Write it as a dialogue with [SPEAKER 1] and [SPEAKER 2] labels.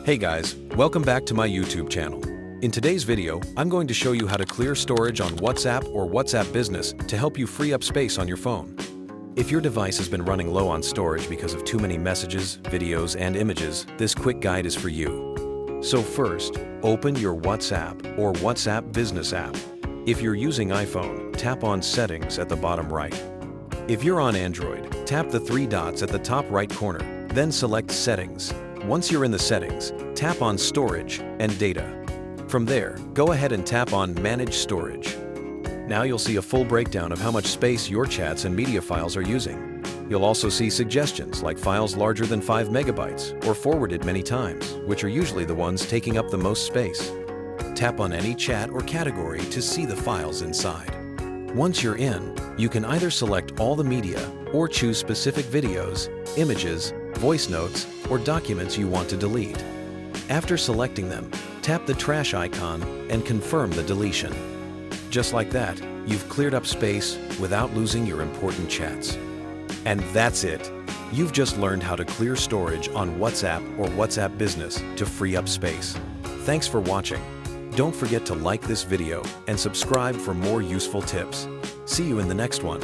[SPEAKER 1] Hey guys, welcome back to my YouTube channel. In today's video, I'm going to show you how to clear storage on WhatsApp or WhatsApp Business to help you free up space on your phone. If your device has been running low on storage because of too many messages, videos, and images, this quick guide is for you. So first, open your WhatsApp or WhatsApp Business app. If you're using iPhone, tap on Settings at the bottom right. If you're on Android, tap the three dots at the top right corner, then select Settings. Once you're in the settings, tap on Storage and Data. From there, go ahead and tap on Manage Storage. Now you'll see a full breakdown of how much space your chats and media files are using. You'll also see suggestions like files larger than 5 megabytes or forwarded many times, which are usually the ones taking up the most space. Tap on any chat or category to see the files inside. Once you're in, you can either select all the media or choose specific videos, images, voice notes, or documents you want to delete. After selecting them, tap the trash icon and confirm the deletion. Just like that, you've cleared up space without losing your important chats. And that's it. You've just learned how to clear storage on WhatsApp or WhatsApp Business to free up space. Thanks for watching. Don't forget to like this video and subscribe for more useful tips. See you in the next one.